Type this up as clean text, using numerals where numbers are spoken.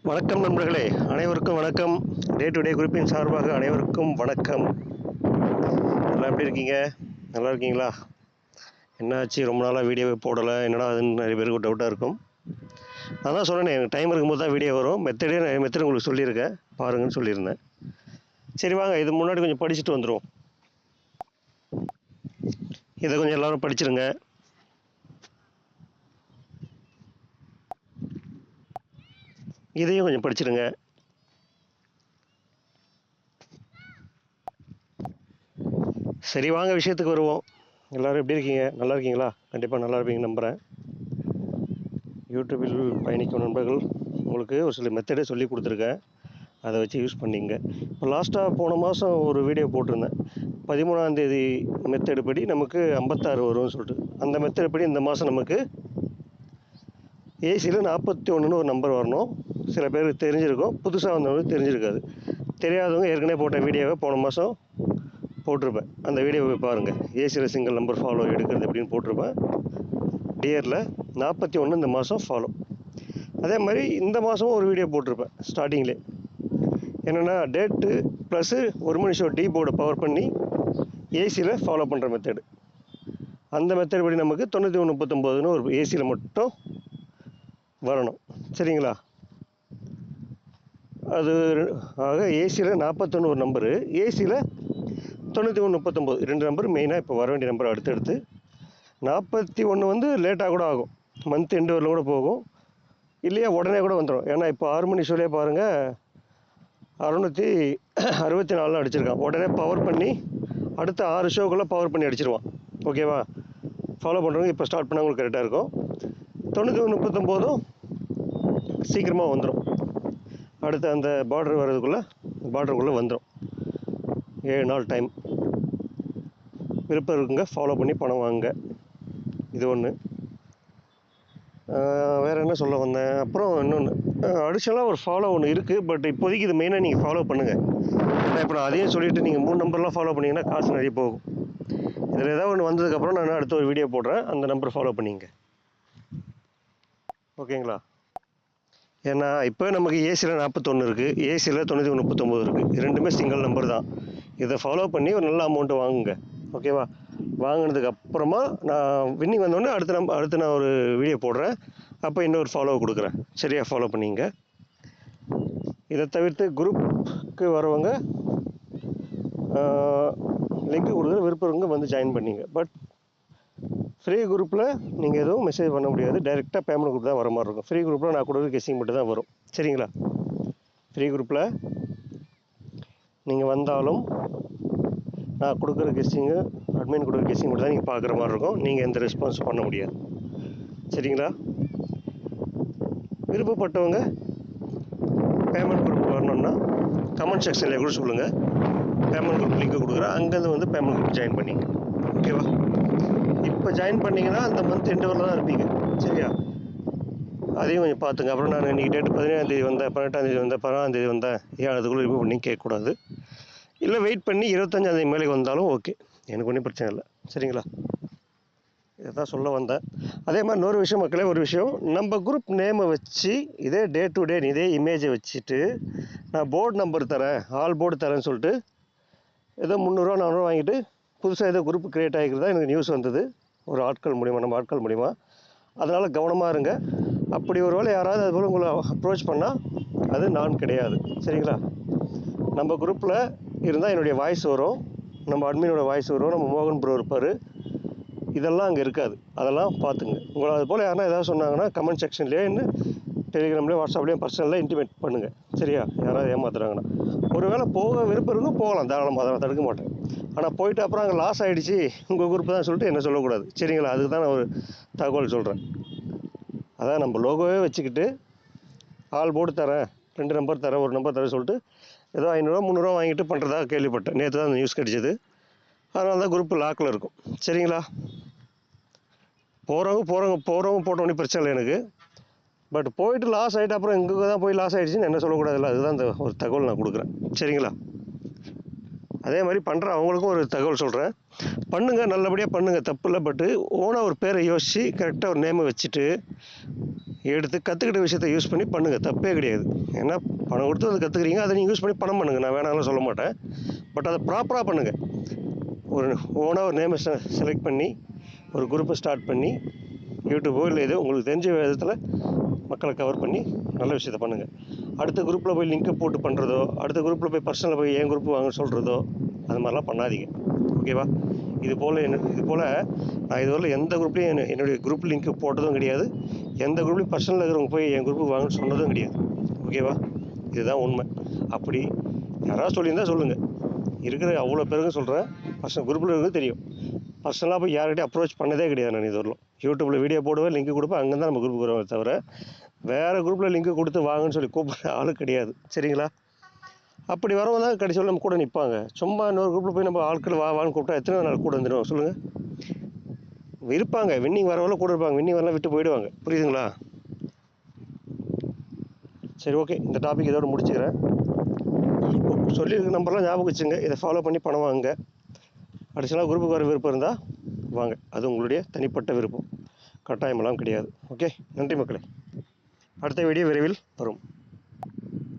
வணக்கம் நண்பர்களே, அனைவருக்கும் வணக்கம். டே டு டே குரூப்பின் சார்பாக அனைவருக்கும் வணக்கம். எல்லாம் எப்படி இருக்கீங்க? நல்லா இருக்கீங்களா? என்னாச்சு ரொம்ப நாளாக வீடியோவே போடலை, என்னடா அதுன்னு நிறைய பேருக்கு டவுட்டாக இருக்கும். நான் தான் சொன்னேன், எனக்கு டைம் இருக்கும்போது தான் வீடியோ வரும். மெத்தட் உங்களுக்கு சொல்லியிருக்கேன், பாருங்கன்னு சொல்லியிருந்தேன். சரி வாங்க, இது முன்னாடி கொஞ்சம் படிச்சுட்டு வந்துடுவோம். இதை கொஞ்சம் எல்லோரும் படிச்சிருங்க. இதையும் கொஞ்சம் படிச்சிருங்க. சரி வாங்க, விஷயத்துக்கு வருவோம். எல்லோரும் எப்படி இருக்கீங்க? நல்லா இருக்கீங்களா? கண்டிப்பாக நல்லா இருப்பீங்க நம்புகிறேன். யூடியூபில் பயணிக்கும் நண்பர்கள், உங்களுக்கு ஒரு சில மெத்தடே சொல்லி கொடுத்துருக்கேன், அதை வச்சு யூஸ் பண்ணிங்க. இப்போ லாஸ்ட்டாக போன மாதம் ஒரு வீடியோ போட்டிருந்தேன், 13ஆம் தேதி மெத்தடு படி நமக்கு 56 வரும்னு சொல்லிட்டு. அந்த மெத்தடு படி இந்த மாதம் நமக்கு ஏசியில் 41ன்னு ஒரு நம்பர் வரணும். சில பேருக்கு தெரிஞ்சிருக்கும், புதுசாக வந்தவங்களுக்கு தெரிஞ்சிருக்காது. தெரியாதவங்க ஏற்கனவே போட்ட வீடியோவை போன மாதம் போட்டிருப்பேன், அந்த வீடியோவை பாருங்கள். ஏசியில் சிங்கிள் நம்பர் ஃபாலோ எடுக்கிறது எப்படின்னு போட்டிருப்பேன். டியரில் 41 இந்த மாதம் ஃபாலோ. அதே மாதிரி இந்த மாதமும் ஒரு வீடியோ போட்டிருப்பேன் ஸ்டார்டிங்லே. என்னென்னா டேட்டு ப்ளஸ்ஸு 1 மணி ஷோ டி போர்டை பவர் பண்ணி ஏசியில் ஃபாலோ பண்ணுற மெத்தடு. அந்த மெத்தட் படி நமக்கு 9139ன்னு ஒரு ஏசியில் மட்டும் வரணும். சரிங்களா? அது ஆக ஏசியில் 41 ஒரு நம்பரு, ஏசியில் 9139 2 நம்பர் மெயினாக இப்போ வர வேண்டிய நம்பர். அடுத்தடுத்து 41 வந்து லேட்டாக கூட ஆகும், மந்த் எண்டு வரல கூட போகும், இல்லையா உடனே கூட வந்துடும். ஏன்னா இப்போ 6 மணி ஷோலே பாருங்கள் 664 அடிச்சிருக்கான். உடனே பவர் பண்ணி அடுத்த 6 ஷோக்குள்ளே பவர் பண்ணி அடிச்சிருவான். ஓகேவா? ஃபாலோ பண்ணுறவங்க இப்போ ஸ்டார்ட் பண்ணால் உங்களுக்கு கரெக்டாக இருக்கும். 9139 சீக்கிரமாக வந்துடும். அடுத்து அந்த பார்டருக்குள்ளே வந்துடும். 7 நாள் டைம். விருப்பம் இருக்குங்க, ஃபாலோ பண்ணி பணம் வாங்குங்க. இது ஒன்று. வேறு என்ன சொல்ல வந்தேன்? அப்புறம் இன்னொன்று அடிஷனலாக ஒரு ஃபாலோ ஒன்று இருக்குது, பட் இப்போதைக்கு இது மெயினாக நீங்கள் ஃபாலோ பண்ணுங்கள். ஏன்னா இப்போ நான் அதையும் சொல்லிவிட்டு நீங்கள் 3 நம்பர்லாம் ஃபாலோ பண்ணிங்கன்னா காசு நிறைய போகும். இதில் ஏதாவது ஒன்று வந்ததுக்கப்புறம் நான் அடுத்த ஒரு வீடியோ போடுறேன், அந்த நம்பர் ஃபாலோ பண்ணிங்க. ஓகேங்களா? ஏன்னா இப்போ நமக்கு ஏசியில் 41 இருக்குது, ஏசியில் 9139 இருக்குது. ரெண்டுமே சிங்கிள் நம்பர் தான். இதை ஃபாலோ பண்ணி ஒரு நல்ல அமௌண்ட்டு வாங்குங்க. ஓகேவா? வாங்கினதுக்கு அப்புறமா நான் வின்னிங் வந்தோடனே அடுத்து நான் ஒரு வீடியோ போடுறேன், அப்போ இன்னொரு ஃபாலோ கொடுக்குறேன். சரியாக ஃபாலோ பண்ணிங்க. இதை தவிர்த்து குரூப்புக்கு வரவங்க லிங்க்கு கொடுக்குற விருப்பவங்க வந்து ஜாயின் பண்ணிங்க. பட் ஃப்ரீ குரூப்பில் நீங்கள் எதுவும் மெசேஜ் பண்ண முடியாது, டைரெக்டாக பேமெண்ட் கொடுத்து தான் வர மாதிரி இருக்கும். ஃப்ரீ குரூப்பில் நான் கொடுக்குற கெஸ்ஸிங் மட்டும் தான் வரும். சரிங்களா? ஃப்ரீ குரூப்பில் நீங்கள் வந்தாலும் நான் கொடுக்குற கெஸ்ஸிங்கு, அட்மின் கொடுக்குற கெஸ்ஸிங் மட்டும் தான் நீங்கள் பார்க்குற மாதிரி இருக்கும். நீங்கள் எந்த ரெஸ்பான்ஸ் பண்ண முடியாது. சரிங்களா? விருப்பப்பட்டவங்க பேமெண்ட் குரூப் வரணும்னா கமெண்ட் செக்ஷனில் கூட சொல்லுங்கள், பேமெண்ட் குரூப் லிங்க்கு கொடுக்குறேன், அங்கேருந்து வந்து பேமெண்ட் குரூப் ஜாயின் பண்ணிங்க. ஓகேவா? இப்போ ஜாயின் பண்ணிங்கன்னா அந்த மந்த் எண்டு வரல தான் இருப்பீங்க. சரியா? அதையும் கொஞ்சம் பார்த்துங்க. அப்புறம் நான் இன்றைக்கி டேட்டு 17ஆம் தேதி வந்தேன், 18ஆம் தேதி வந்தேன், 16ஆம் தேதி வந்தேன், ஏன் அதுக்குள்ளே ரிமூவ் பண்ணி கேட்கக்கூடாது. இல்லை வெயிட் பண்ணி 25ஆம் தேதி மேலே வந்தாலும் ஓகே, எனக்கு ஒன்றும் பிரச்சனை இல்லை. சரிங்களா? இதை தான் சொல்ல வந்தேன். அதே மாதிரி இன்னொரு விஷயம் மக்களே, ஒரு விஷயம், நம்ம குரூப் நேமை வச்சு இதே டே டு டே இதே இமேஜை வச்சுட்டு நான் போர்டு நம்பர் தரேன், ஆல் போர்டு தரேன்னு சொல்லிட்டு ஏதோ 300 400 வாங்கிட்டு புதுசாக ஏதோ குரூப் க்ரியேட் ஆகிக்கிறதா எனக்கு நியூஸ் வந்தது, ஒரு ஆட்கள் மூலிமா, நம்ம ஆட்கள் மூலிமா. அதனால் கவனமாக இருங்க. அப்படி ஒரு வேளை யாராவது அதுபோல் உங்களை அப்ரோச் பண்ணால் அது நான் கிடையாது. சரிங்களா? நம்ம குரூப்பில் இருந்தால் என்னுடைய வாய்ஸ் வரும், நம்ம அட்மினோட வாய்ஸ் வரும், நம்ம மோகன் ப்ரோ இருப்பார், இதெல்லாம் அங்கே இருக்காது. அதெல்லாம் பார்த்துங்க. உங்களை அது போல் யாருன்னா ஏதாவது சொன்னாங்கன்னா கமெண்ட் செக்ஷன்லேயே, இன்னும் டெலிகிராம்லேயும் வாட்ஸ்அப்லேயும் பர்சனலாக இன்டிமேட் பண்ணுங்கள். சரியா? யாராவது ஏமாத்துறாங்கன்னா. ஒரு வேளை போக விருப்பம் இருக்கும், போகலாம் தாராளமாக, அதை நான் தடுக்க மாட்டேன். ஆனால் போயிட்டு அப்புறம் அங்கே லாஸ் ஆகிடுச்சு உங்கள் குரூப்பு தான் சொல்லிட்டு என்ன சொல்லக்கூடாது. சரிங்களா? அதுக்கு தான் நான் ஒரு தகவல் சொல்கிறேன். அதான் நம்ம லோகோவே வச்சுக்கிட்டு ஆல் போர்டு தரேன், 2 நம்பர் தரேன், 1 நம்பர் தரேன் சொல்லிட்டு ஏதோ 500 300 வாங்கிட்டு பண்ணுறதாக கேள்விப்பட்டேன். நேற்று தான் அந்த நியூஸ் கிடச்சிது. அதனால தான் குரூப்பு லாக்கில் இருக்கும். சரிங்களா? போகிறவங்க போட்டோன்னே பிரச்சனை இல்லை எனக்கு. பட் போயிட்டு லாஸ் ஆகிட்டு அப்புறம் எங்கே தான் போய் லாஸ் ஆகிடுச்சின்னு என்ன சொல்லக்கூடாதுல்ல, அதுதான் அந்த ஒரு தகவல் நான் கொடுக்குறேன். சரிங்களா? அதே மாதிரி பண்ணுற அவங்களுக்கும் ஒரு தகவல் சொல்கிறேன், பண்ணுங்கள், நல்லபடியாக பண்ணுங்கள், தப்பு இல்லை. பட்டு ஓனாக ஒரு பேரை யோசித்து கரெக்டாக ஒரு நேமை வச்சுட்டு எடுத்து கற்றுக்கிட்ட விஷயத்தை யூஸ் பண்ணி பண்ணுங்கள், தப்பே கிடையாது. ஏன்னா பணம் கொடுத்து அதை கற்றுக்குறீங்க, அதை நீங்கள் யூஸ் பண்ணி பணம் பண்ணுங்கள், நான் வேணாம்னு சொல்ல மாட்டேன். பட் அதை ப்ராப்பராக பண்ணுங்கள். ஒரு ஓனாக ஒரு நேமை செலக்ட் பண்ணி ஒரு குரூப்பை ஸ்டார்ட் பண்ணி யூடியூபோ இல்லை ஏதோ உங்களுக்கு தெரிஞ்ச விதத்தில் மக்களை கவர் பண்ணி நல்ல விஷயத்த பண்ணுங்கள். அடுத்த குரூப்பில் போய் லிங்கை போட்டு பண்ணுறதோ, அடுத்த குரூப்பில் போய் பர்சனலில் போய் என் குரூப் வாங்க சொல்கிறதோ, அது மாதிரிலாம் பண்ணாதீங்க. ஓகேவா? இது போல் நான் இதுவரையில் எந்த குரூப்லேயும் என்னுடைய குரூப் லிங்க்கு போட்டதும் கிடையாது. எந்த குரூப்லேயும் பர்சனலில் இருக்கிறவங்க போய் என் குரூப்புக்கு வாங்கன்னு சொன்னதும் கிடையாது. ஓகேவா? இதுதான் உண்மை. அப்படி யாராவது சொல்லியிருந்தால் சொல்லுங்கள். இருக்கிற அவ்வளோ பேருங்க சொல்கிறேன், குரூப்பில் இருக்கிறது தெரியும். பர்சனலாக போய் யார்கிட்டையும் அப்ரோச் பண்ணதே கிடையாது நான் இதுவரையிலும். யூடியூப்பில் வீடியோ போடுவேன், லிங்க் கொடுப்பேன், அங்கே தான் நம்ம குரூப்புக்கு வருவோம் தவிர வேறு குரூப்பில் லிங்க் கொடுத்து வாங்கன்னு சொல்லி கூப்பிட்ற ஆளு கிடையாது. சரிங்களா? அப்படி வரவங்க தான் கடைசியில் நம்ம கூட நிற்பாங்க. சும்மா இன்னொரு குரூப்பில் போய் நம்ம ஆட்கள் வான்னு கூப்பிட்டா எத்தனை நாள் கூட வந்துடுவோம் சொல்லுங்கள்? இருப்பாங்க, வின்னிங் வரவங்கள கூட இருப்பாங்க, வின்னிங் வரலாம் விட்டு போயிடுவாங்க. புரியுதுங்களா? சரி, ஓகே, இந்த டாபிக் இதோட முடிச்சுக்கிறேன். இப்போ சொல்லியிருக்க நம்பர்லாம் ஞாபகம் வச்சுங்க, இதை ஃபாலோ பண்ணி பணம் வாங்க. அடிஷனலாக குரூப்புக்கு வர விருப்பம் இருந்தால் வாங்க, அது உங்களுடைய தனிப்பட்ட விருப்பம், கட்டாயமெல்லாம் கிடையாது. ஓகே, நன்றி மக்களே. அடுத்த வீடியோ விரைவில் வரும்.